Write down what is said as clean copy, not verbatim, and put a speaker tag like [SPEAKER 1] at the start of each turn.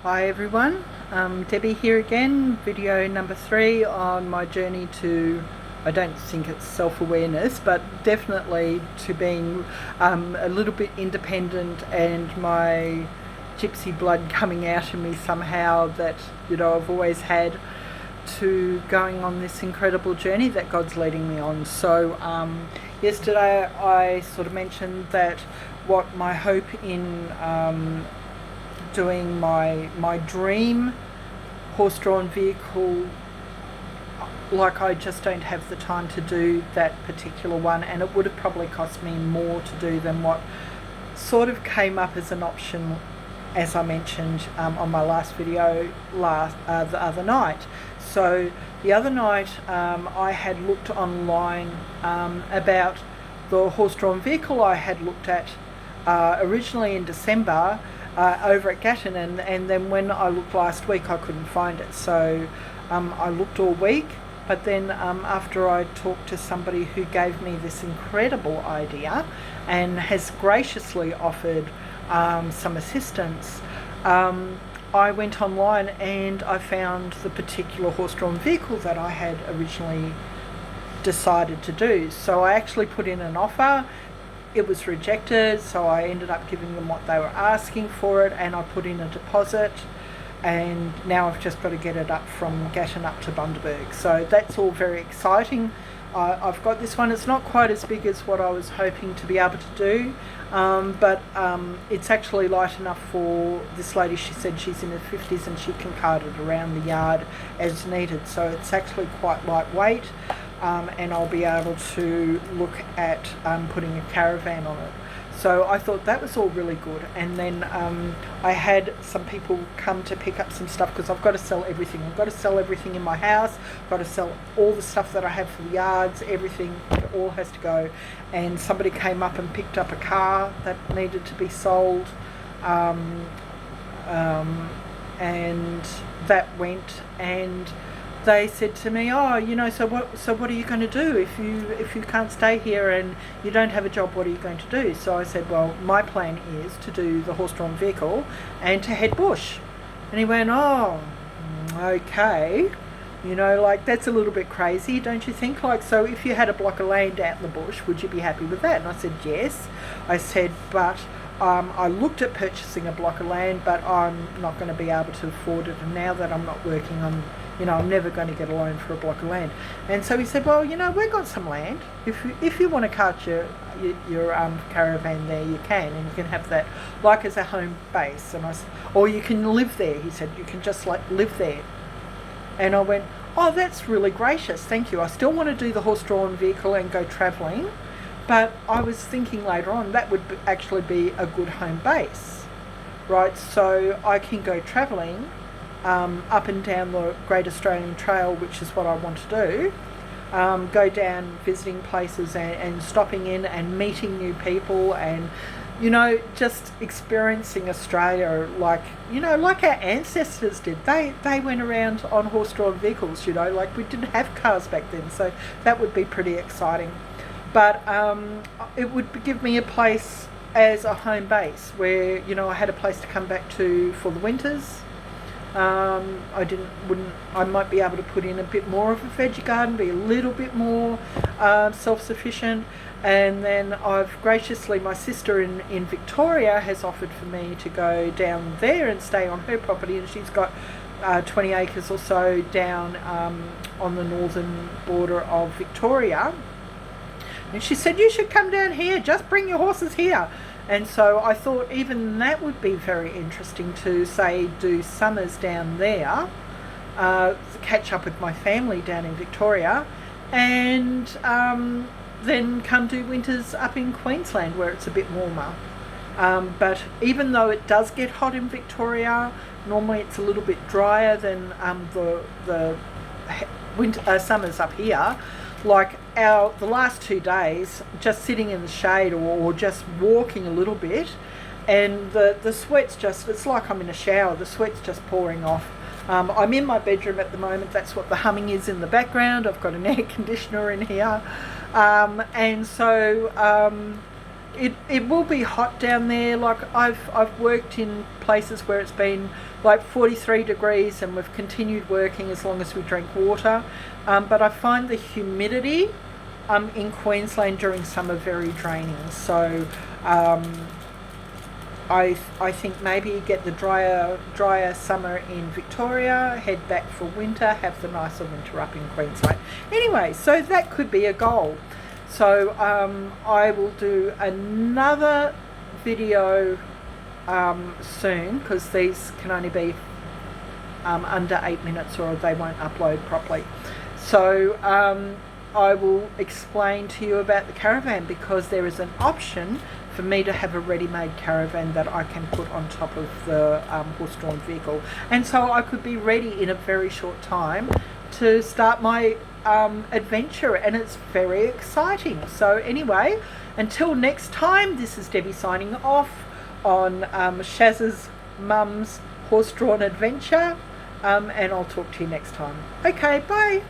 [SPEAKER 1] Hi everyone, Debbie here again, video number 3 on my journey to, I don't think it's self-awareness, but definitely to being a little bit independent and my gypsy blood coming out of me somehow that, I've always had, to going on this incredible journey that God's leading me on. So yesterday I sort of mentioned that what my hope in doing my dream horse-drawn vehicle, like I just don't have the time to do that particular one, and it would have probably cost me more to do than what sort of came up as an option, as I mentioned on my last video the other night. So the other night I had looked online about the horse-drawn vehicle I had looked at originally in December over at Gatton, and then when I looked last week I couldn't find it. So I looked all week, but then after I talked to somebody who gave me this incredible idea and has graciously offered some assistance, I went online and I found the particular horse-drawn vehicle that I had originally decided to do. So I actually put in an offer. It was rejected, so I ended up giving them what they were asking for it, and I put in a deposit, and now I've just got to get it up from Gatton up to Bundaberg. So that's all very exciting. I've got this one. It's not quite as big as what I was hoping to be able to do, but it's actually light enough for this lady. She said she's in her 50s and she can cart it around the yard as needed, so it's actually quite lightweight. And I'll be able to look at putting a caravan on it. So I thought that was all really good. And then I had some people come to pick up some stuff, because I've got to sell everything. I've got to sell everything in my house. I've got to sell all the stuff that I have for the yards, everything. It all has to go. And somebody came up and picked up a car that needed to be sold. And that went, and they said to me, so what are you going to do if you can't stay here and you don't have a job? What are you going to do? So I said, well, my plan is to do the horse-drawn vehicle and to head bush. And he went, oh, okay, that's a little bit crazy, don't you think? So if you had a block of land out in the bush, would you be happy with that? And I said, yes. I said, but I looked at purchasing a block of land, but I'm not going to be able to afford it, and now that I'm not working on, I'm never going to get a loan for a block of land. And so he said, well, we've got some land. If you want to cart your caravan there, you can, and you can have that like as a home base. And or you can live there. He said, you can just live there. And I went, oh, that's really gracious, thank you. I still want to do the horse-drawn vehicle and go travelling, but I was thinking later on that would actually be a good home base, right? So I can go travelling up and down the Great Australian Trail, which is what I want to do. Go down visiting places and stopping in and meeting new people, and just experiencing Australia like our ancestors did. They went around on horse-drawn vehicles, we didn't have cars back then, so that would be pretty exciting. But it would give me a place as a home base where I had a place to come back to for the winters. I might be able to put in a bit more of a veggie garden, be a little bit more self-sufficient. And then I've graciously, my sister in Victoria has offered for me to go down there and stay on her property, and she's got 20 acres or so down on the northern border of Victoria. And she said, you should come down here, just bring your horses here. And so I thought even that would be very interesting to, say, do summers down there, catch up with my family down in Victoria, and then come do winters up in Queensland where it's a bit warmer. But even though it does get hot in Victoria, normally it's a little bit drier than the summers up here. Like the last 2 days, just sitting in the shade or just walking a little bit, and the sweat's it's like I'm in a shower, the sweat's just pouring off. I'm in my bedroom at the moment, that's what the humming is in the background. I've got an air conditioner in here. And so it will be hot down there. Like I've worked in places where it's been like 43 degrees and we've continued working as long as we drink water. But I find the humidity in Queensland during summer very draining. So I think maybe get the drier summer in Victoria, head back for winter, have the nicer winter up in Queensland. Anyway, so that could be a goal. So I will do another video soon, because these can only be under 8 minutes or they won't upload properly. So I will explain to you about the caravan, because there is an option for me to have a ready-made caravan that I can put on top of the horse-drawn vehicle, and so I could be ready in a very short time to start my adventure, and it's very exciting. So anyway, until next time, this is Debbie signing off on Shazza's mum's horse-drawn adventure, and I'll talk to you next time. Okay, bye.